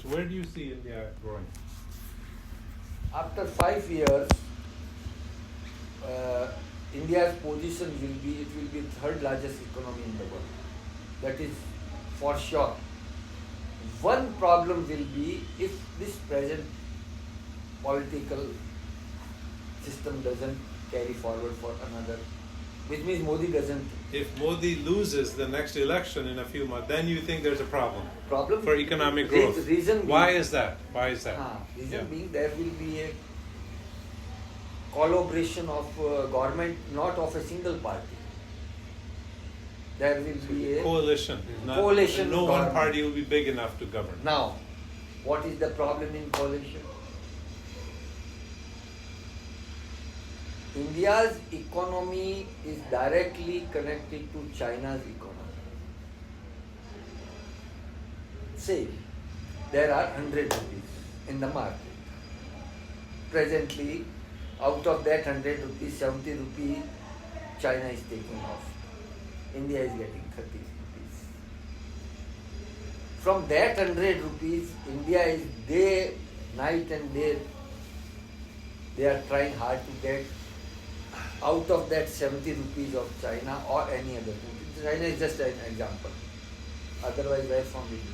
years, where do you see India growing? After 5 years, India's position will be third largest economy in the world. That is for sure. One problem will be if this present political system doesn't carry forward for another, which means Modi doesn't. If Modi loses the next election in a few months, then you think there's a problem for economic growth. Reason Why being, is that? Why is that? Reason being there will be a collaboration of government, not of a single party. There will be a coalition. Coalition. No one party will be big enough to govern. Now, what is the problem in coalition? India's economy is directly connected to China's economy. Say, there are 100 rupees in the market. Presently, out of that 100 rupees, 70 rupees China is taking off. India is getting 30 rupees. From that 100 rupees, India is day, night and day, they are trying hard to get out of that 70 rupees of China or any other country. China is just an example. Otherwise, where from will you?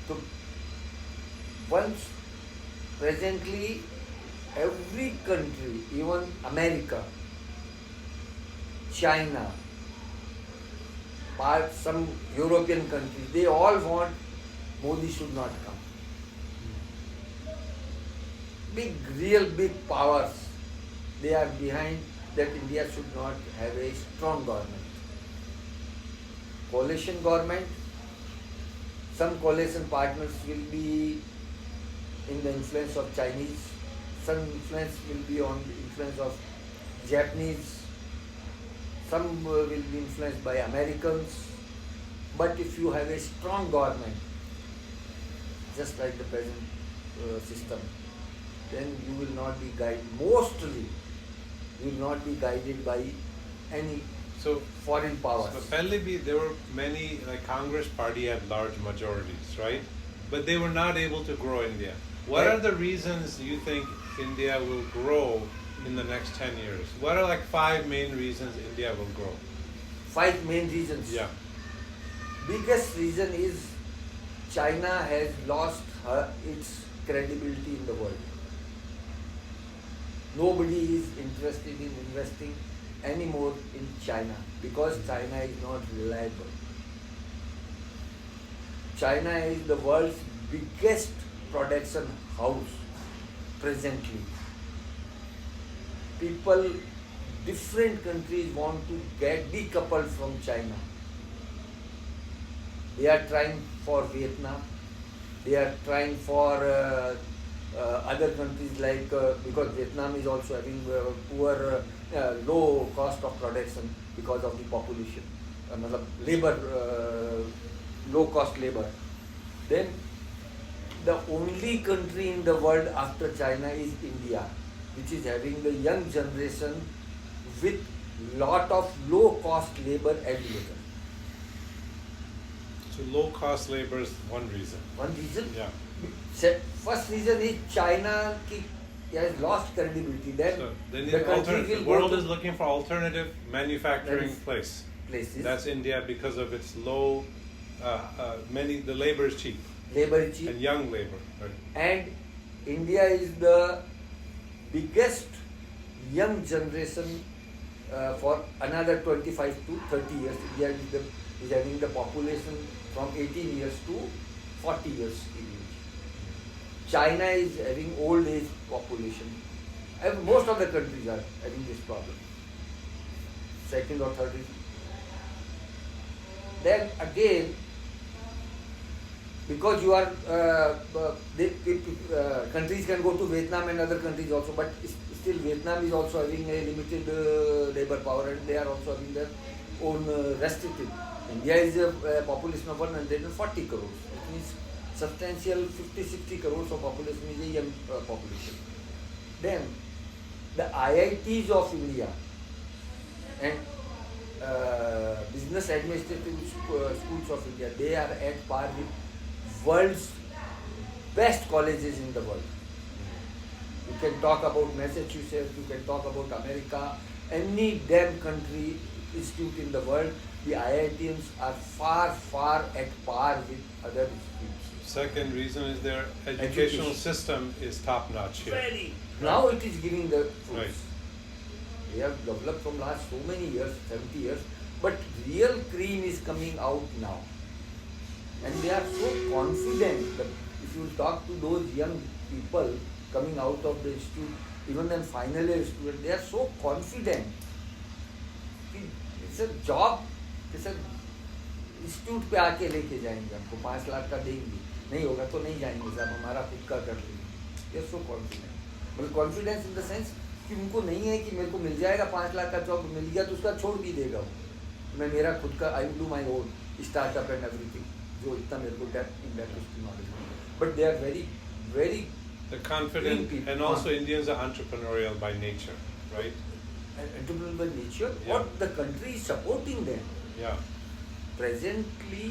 So, once presently, every country, even America, China, some European countries, they all want Modi should not come. Real big powers, they are behind that India should not have a strong government. Coalition government, some coalition partners will be in the influence of Chinese, some influence will be on the influence of Japanese, some will be influenced by Americans. But if you have a strong government, just like the present system, then you will not be guided, mostly you will not be guided by any foreign powers. So apparently there were many, like Congress party had large majorities, right? But they were not able to grow India. What are the reasons you think India will grow in the next 10 years? What are like 5 main reasons India will grow? 5 main reasons? Yeah. Biggest reason is China has lost its credibility in the world. Nobody is interested in investing anymore in China because China is not reliable. China is the world's biggest production house presently. People, different countries want to get decoupled from China. They are trying for Vietnam. They are trying for other countries like, because Vietnam is also having poor, low cost of production because of the population, labor, low cost labor. Then the only country in the world after China is India, which is having the young generation with lot of low cost labor available. So low cost labor is one reason. One reason? Yeah. First reason is China has lost credibility. Then so the world is looking for alternative manufacturing places. That's India because of its low, the labor is cheap. Labor is cheap. And young labor. Right. And India is the biggest young generation for another 25 to 30 years. India is having the population from 18 years to 40 years age. China is having old age population. And most of the countries are having this problem. Second or third reason. Then again, because you are, countries can go to Vietnam and other countries also, but still Vietnam is also having a limited labor power and they are also having their own restricted. India is a population of 140 crores. It means substantial 50-60 crores of population is a young population. Then the IITs of India and business administrative schools of India, they are at par with world's best colleges in the world. You can talk about Massachusetts, you can talk about America, any damn country, institute in the world, the IITians are far, far at par with other institutes. Second reason is their educational system is top notch here. Very. Now it is giving the fruits. Right. They have developed from last so many years, 70 years, but real cream is coming out now. And they are so confident that if you talk to those young people coming out of the institute, even then final year students, they are so confident. It's a job, it's a institute पे आके लेके जाएंगे हमको 5 लाख का देंगे, नहीं होगा तो नहीं जाएंगे साहब, हमारा खुद का कर लेंगे. They are so confident. मतलब कॉन्फिडेंस इन द सेंस कि उनको नहीं है कि मेरे को मिल जाएगा 5 लाख का जॉब, मिल गया तो उसका छोड़ भी देगा वो, मैं मेरा खुद का I do my own startup and everything, जो इतना मेरे को डेप्थ इन दैट उसकी knowledge. But they are very very confident, and also Indians are entrepreneurial by nature, right? entrepreneurial by nature. Yeah. What the country is supporting them. Yeah. Presently,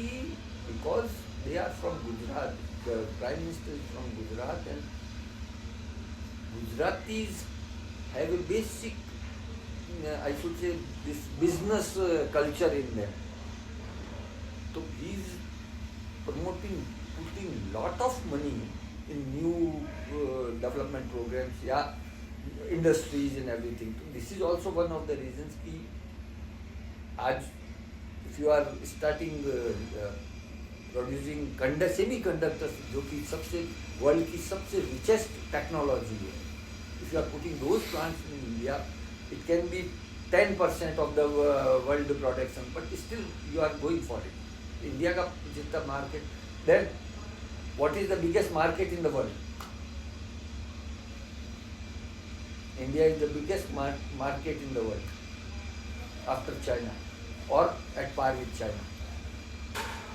because they are from Gujarat, the Prime Minister is from Gujarat, and Gujaratis have a basic, I should say, this business culture in them. So he is promoting, putting lot of money in new development programs, yeah, industries and everything. So this is also one of the reasons कि आज if you are starting producing semiconductors, जो कि सबसे world की सबसे richest technology है, if you are putting those plants in India, it can be 10% of the world production, but still you are going for it. India का जितना market, then what is the biggest market in the world? India is the biggest market in the world after China, or at par with China.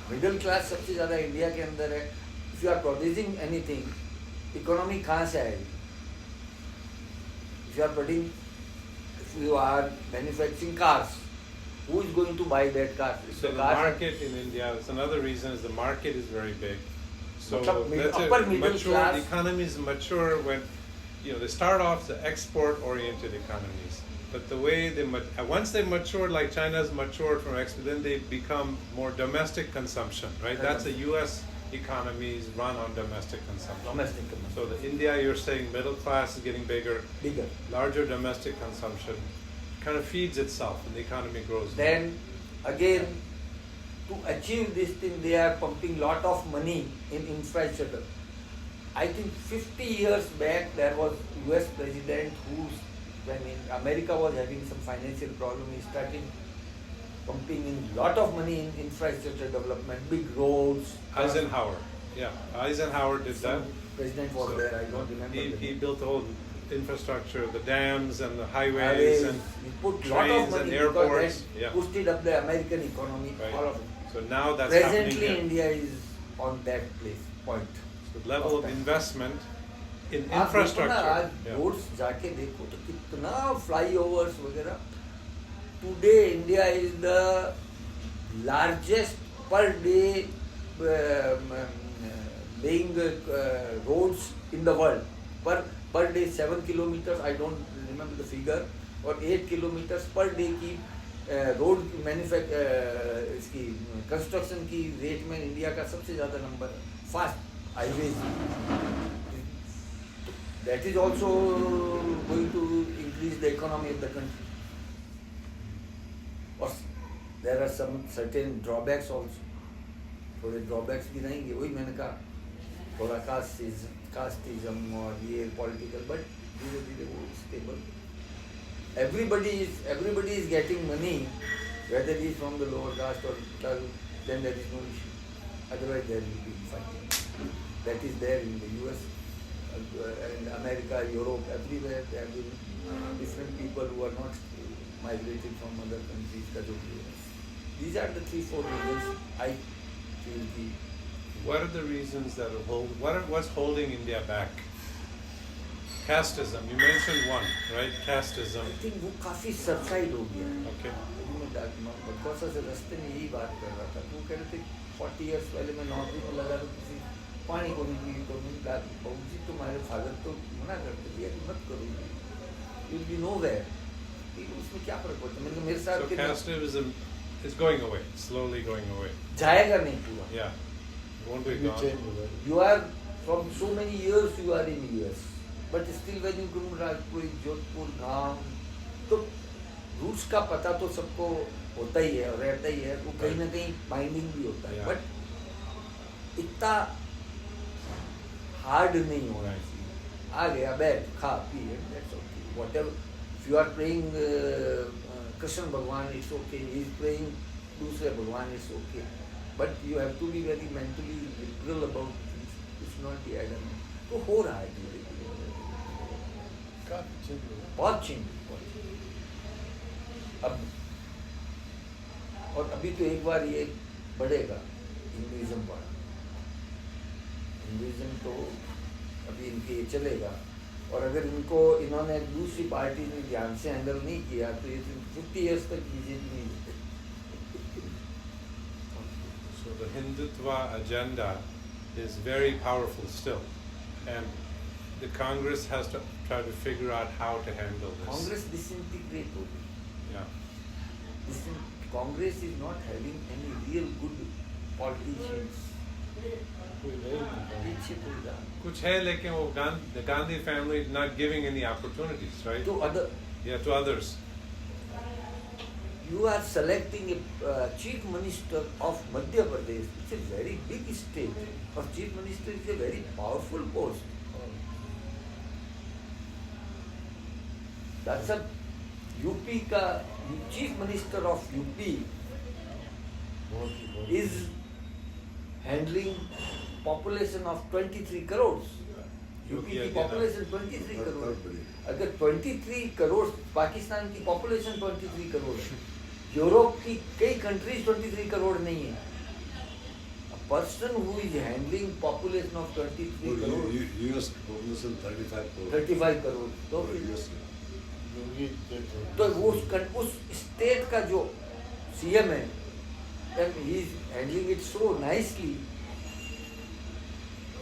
Middle class सबसे ज़्यादा India के अंदर है. If you are producing anything, economy कहाँ से आएगी? If you are manufacturing cars, who is going to buy that car? So the market in India, it's another reason is the market is very big. So that's upper a middle mature class. economies mature when they start off the export-oriented economies. But the way they once they mature, like China's matured from export, then they become more domestic consumption, right? That's the U.S. economy is run on domestic consumption. Domestic consumption. So the India, you're saying middle class is getting bigger, larger domestic consumption, kind of feeds itself, and the economy grows. Then again, to achieve this thing, they are pumping lot of money in infrastructure. I think 50 years back there was US president when America was having some financial problem, he started pumping in lot of money in infrastructure development, big roads. Eisenhower, yeah, Eisenhower did that. President was there, I don't remember. He built the whole infrastructure, the dams and the highways and he put trains lot of money and airports. Yeah. Pushed it up the American economy, Right. all of it. So now that's Presently happening. India is on that point. The level of investment in आप देखो ना, infrastructure. आज Yeah. Roads जाके देखो तो कितना flyovers वगैरह. Today India is the largest per day laying roads in the world. Per day 7 kilometers, I don't remember the figure, or 8 kilometers per day की रोड इसकी कंस्ट्रक्शन की रेट में इंडिया का सबसे ज़्यादा नंबर है. Fast highways, that is also going to increase the economy of the country. Or there are some certain drawbacks also. थोड़े drawbacks भी रहेंगे, वही मैंने कहा, थोड़ा casteism और ये political, but धीरे धीरे वो stable. Everybody is getting money, whether he is from the lower caste or then there is no issue. Otherwise there will be fighting. That is there in the US and America, Europe, everywhere. There have been different people who are not migrated from other countries. These are the 3-4 reasons I feel. What are the reasons that what's holding India back? Casteism, you mentioned one, right? Casteism. I think वो काफी subside हो गया है. Okay. बदकौसा से रास्ते में यही बात कर रहा था. वो कह रहे थे 40 years पहले मैं नौकरी में लगा तो किसी पानी करूँगी तो बहू जी तुम्हारे फादर तो मना करते थे कि मत करूँगी, you'll be nowhere. उसमें क्या फर्क पड़ता है? मेरे साथ So casteism is going away, slowly going away. जाएगा नहीं पूरा. Yeah, won't be You gone. change the world. You are from so many years you are in US, but still when you come to Rajpur, Jodhpur, गांव, तो roots का पता तो सबको होता ही है और रहता ही है, वो कहीं ना कहीं बाइंडिंग भी होता है, बट इतना हार्ड नहीं होना चाहिए. आ गया बैठ खा P, that's okay. Whatever, if you are praying Krishna भगवान, it's okay. He is praying दूसरे भगवान, it's okay. But you have to be very mentally liberal about things. It's not the idea. तो हो रहा है धीरे धीरे, काफी change हुआ. बहुत चेंज. अब और अभी तो एक बार ये बढ़ेगा, हिंदुइज्म बढ़ा. हिंदुइज्म तो अभी इनके ये चलेगा, और अगर इन्होंने दूसरी पार्टी ने ध्यान से हैंडल नहीं किया तो ये 50 years तक बीजेपी नहीं जीते. So the Hindutva agenda is very powerful still, and the Congress has to try to figure out how to handle this. Congress disintegrate हो गई. Yeah. Congress is not having any real good politicians. कोई रहे नहीं. पीछे कोई रहा. कुछ है, लेकिन वो the Gandhi family is not giving any opportunities, right? तो other, Yeah, to others. you are selecting a chief minister of Madhya Pradesh. It's a very big state. Or chief minister is a very powerful post. That's a UP का chief minister of UP is handling population of 23 crores. UP की population 23 crore. अगर 23 करोड़, पाकिस्तान की population 23 crore है, Europe की कई countries 23 crore नहीं है. A person who is handling population of 23 crore, US population 35 crore. 35 crore, तो US. तो वो उस स्टेट का जो सीएम है, and he is handling it so nicely.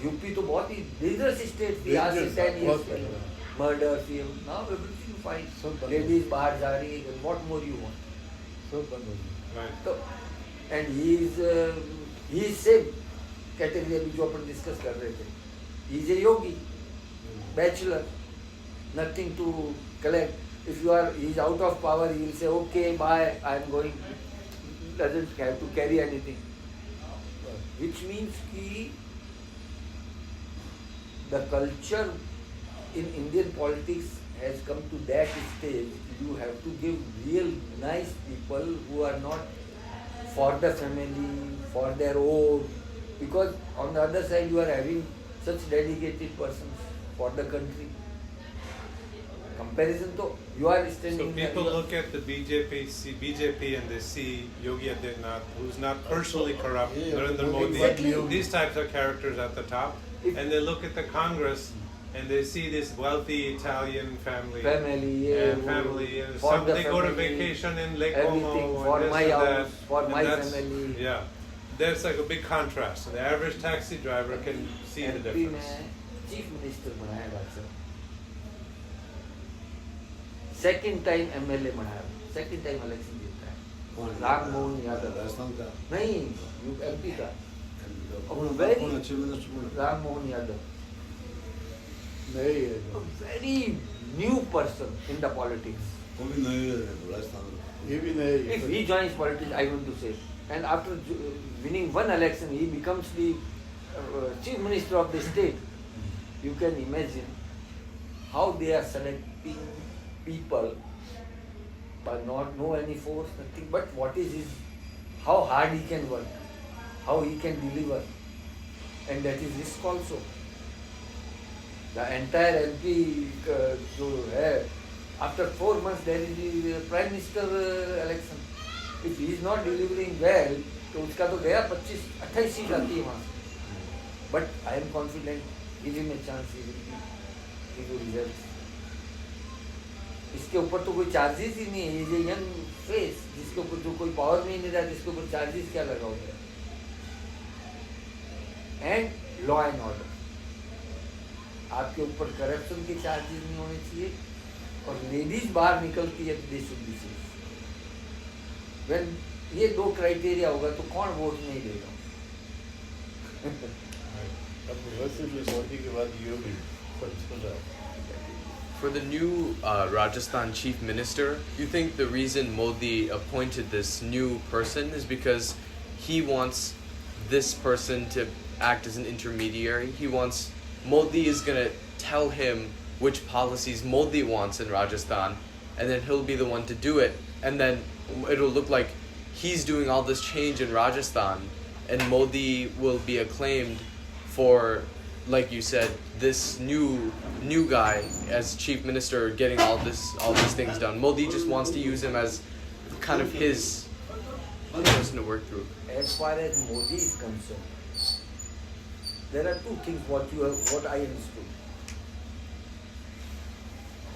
UP तो बहुत ही डेंजरस स्टेट थी आज से 10 years पहले. Murder, now everything fine. Ladies बाहर जा रही है, what more you want? सब बंद हो गया. Right. तो and he is same category अभी जो अपन डिस्कस कर रहे थे. He is a yogi, bachelor, nothing to collect. If he is out of power, he will say, okay, bye, I am going. Doesn't have to carry anything. Which means कि the culture in Indian politics has come to that stage. You have to give real nice people who are not for the family, for their own. Because on the other side, you are having such dedicated persons for the country. Comparison to you are standing. So people look at the BJP and they see Yogi Adityanath, who's not personally corrupt, Yeah, Narendra Modi, exactly. these types of characters at the top, and they look at the Congress and they see this wealthy Italian family, and for some the they go to family, vacation in Lake Como, everything, and for this my and house, that, for and my that's- family. Yeah, there's like a big contrast. So the average taxi driver can see the MP difference. में chief minister बनाया बादशाह. Second time MLA बनाया, second time election जीता है. राम मोहन यादव. राजस्थान का नहीं, MP का very अच्छे मिनिस्टर बना. राम मोहन यादव. नहीं है. A very new person in the politics. वो भी नहीं है राजस्थान में. ये भी नहीं है. If he joins politics, I want to say, and after winning one election, he becomes the chief minister of the state. You can imagine how they are selecting people but not no any force, nothing. But what is his, how hard he can work, how he can deliver, and that is risk also. The entire MP जो है, after 4 months there is the prime minister election. If he is not delivering well, तो उसका तो गया 25-28 seat आती है वहाँ. But I am confident, give him a chance, he will give results. इसके ऊपर तो कोई चार्जेस ही नहीं है. ये जो यंग फेस जिसके ऊपर जो कोई पावर में ही नहीं रहा, जिसके ऊपर चार्जेस क्या लगा हुआ है. एंड लॉ एंड ऑर्डर, आपके ऊपर करप्शन के चार्जेस नहीं होने चाहिए, और लेडीज बाहर निकलती है तो they should be safe. When ये दो क्राइटेरिया होगा तो कौन वोट नहीं देगा? अब वैसे भी मोदी के बाद योगी पर चल रहा है। For the new Rajasthan chief minister, you think the reason Modi appointed this new person is because he wants this person to act as an intermediary? Modi is going to tell him which policies Modi wants in Rajasthan, and then he'll be the one to do it, and then it'll look like he's doing all this change in Rajasthan, and Modi will be acclaimed for, like you said, this new guy as chief minister getting all these things done. Modi just wants to use him as kind of his person to work through. As far as Modi is concerned, there are two things what I understood.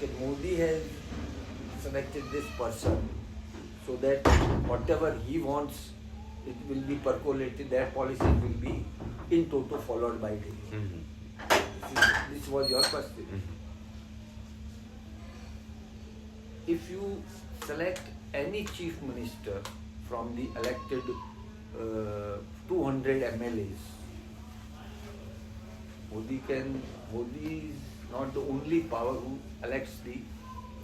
That Modi has selected this person so that whatever he wants, it will be percolated, their policy will be in toto followed by him. Mm-hmm. This was your question. Mm-hmm. If you select any chief minister from the elected 200 MLAs, Modi is not the only power who elects the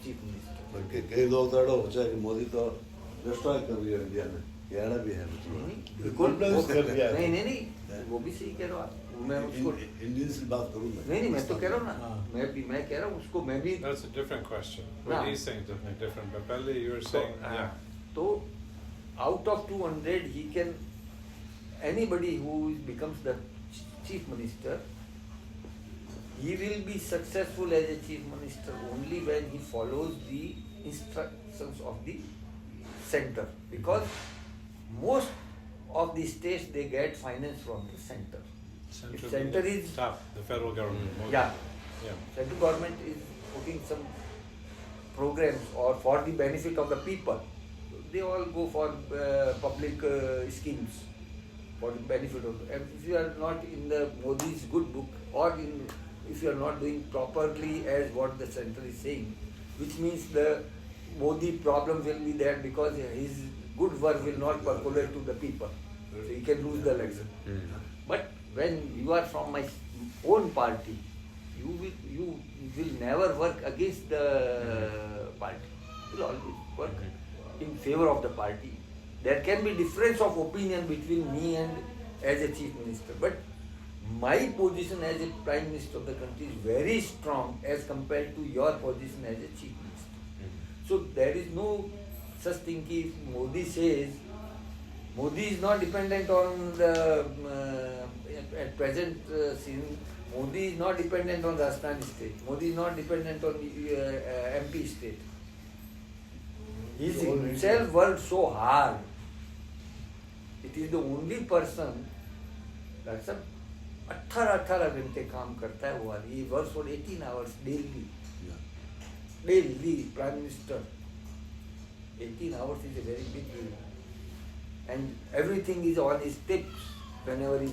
chief minister. बल्कि कई लोग तो हो जाए कि मोदी तो destroy कर रही है इंडिया में, कहना भी है नहीं, वो भी सही कह रहा हूँ मैं उसको इंडियन से बात करूँ नहीं मैं तो कह रहा हूँ ना, मैं कह रहा हूँ उसको मैं भी That's a different question. What he's saying is definitely different. But pehले you were saying, yeah. तो out of 200 he can, anybody who becomes the chief minister, he will be successful as a chief minister only when he follows the instructions of the center, because most of the states they get finance from the center. If center is top, the federal government. yeah, Yeah. central government is putting some programs or for the benefit of the people, they all go for public schemes for the benefit of. And if you are not in the Modi's good book, or if you are not doing properly as what the center is saying, which means the Modi problem will be there because his good work will not percolate to the people, so he can lose the election. But when you are from my own party, you will never work against the party. You will always work in favor of the party. There can be difference of opinion between me and as a chief minister, but my position as a prime minister of the country is very strong as compared to your position as a chief minister. So there is no such thing if Modi says, Modi is not dependent on the at present scene. Modi is not dependent on Rajasthan state. Modi is not dependent on MP state. He himself worked so hard. It is the only person that's 18 घंटे काम करता है वो वाली. He works for 18 hours daily. Daily, Prime Minister. 18 hours is a very big deal. And everything is on his tips. Whenever he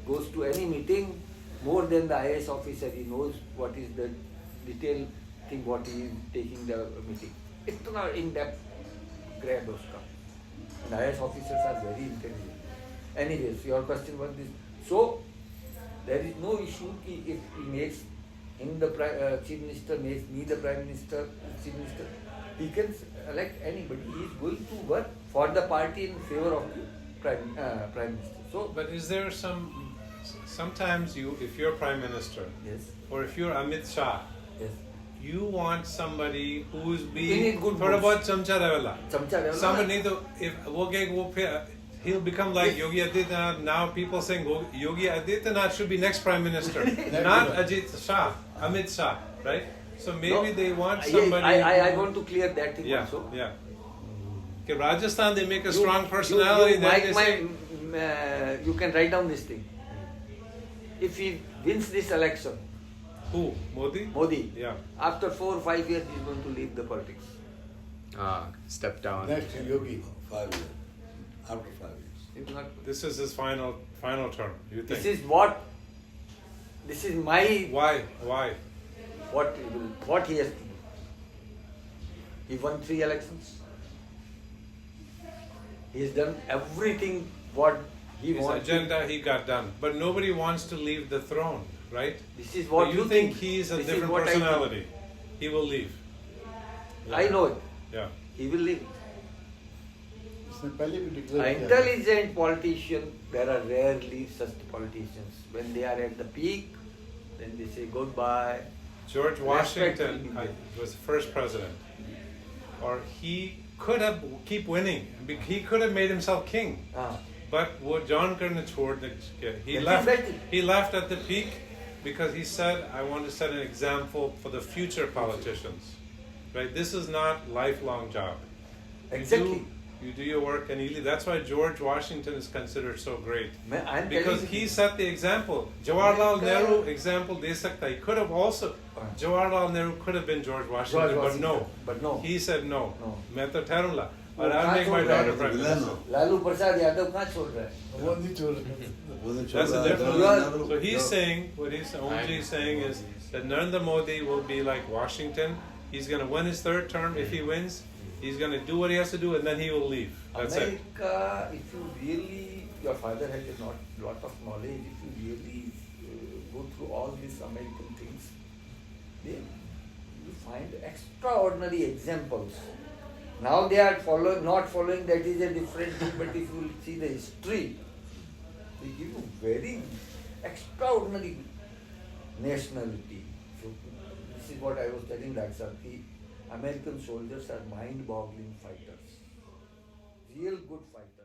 goes to any meeting, more than the IAS officer, he knows what is the detailed thing, what he is taking the meeting. इतना in-depth grab उसका. And IAS officers are very intelligent. Anyways, your question was this. So, there is no issue कि if he makes him the chief minister, makes me the prime minister, chief minister, he can elect anybody. He is going to work for the party in favor of the prime minister. So, But is there sometimes if you're prime minister, yes, or if you're Amit Shah, yes. you want somebody who's In being good थोड़ा books. बहुत चमचा रहेगा. चमचा रहेगा. Somebody नहीं तो if वो फिर he'll become like Yogi Adityanath. Now people saying Yogi Adityanath should be next prime minister, not Ajit Shah, Amit Shah, right? So maybe No, they want somebody. I want to clear that thing Yeah, also. yeah. Okay, Rajasthan they make a strong personality. Then they say, you can write down this thing. If he wins this election, who? Modi? Modi, Yeah. after 4 or 5 years, he is going to leave the politics. Step down. Next Yogi. 5 years. After 5 years. He will not. This is his final term. You think? This is what This is my Why? Why? what he has to do. He won 3 elections. He has done everything what he His wants. agenda he got done, but nobody wants to leave the throne, right? This is what But you think he's a This is different what I think. personality? He will leave. I know it. Yeah. He will leave. इसने पहले भी declare An किया intelligent politician, there are rarely such politicians. When they are at the peak, then they say goodbye. George Respect Washington will be there. was the first president, or he could have keep winning. He could have made himself king. Ah. But what John couldn't afford, he That's left. exactly. He left at the peak because he said, "I want to set an example for the future politicians." Right? This is not lifelong job. Exactly. You do your work and you leave. That's why George Washington is considered so great. I'm Because telling he you, set the example. Jawaharlal America- Nehru example de sakta. He could have also. Jawaharlal Nehru could have been George Washington, George but no. Washington, but no. He said no. No. मैं तो ठहरूंगा. But वो I'll कहाँ make my छोड़ रहा है? daughter prime Villain. minister. Lalu Prasad Yadav कहाँ छोड़ रहा है? वो नहीं छोड़ रहे वो नहीं छोड़ That's the रहा है, difference. Jawaharlal So he's Nehru- saying, what he's Omji is saying is that Narendra Modi will be like Washington. He's going to win his 3rd term. If he wins, he's going to do what he has to do, and then he will leave. That's it. America, if you really, your father has a lot of knowledge, if you really go through all these American things, then you find extraordinary examples. Now they are not following, that is a different thing, but if you see the history, they give you very extraordinary nationality. So this is what I was telling Dr. Ki, American soldiers are mind-boggling fighters, real good fighters.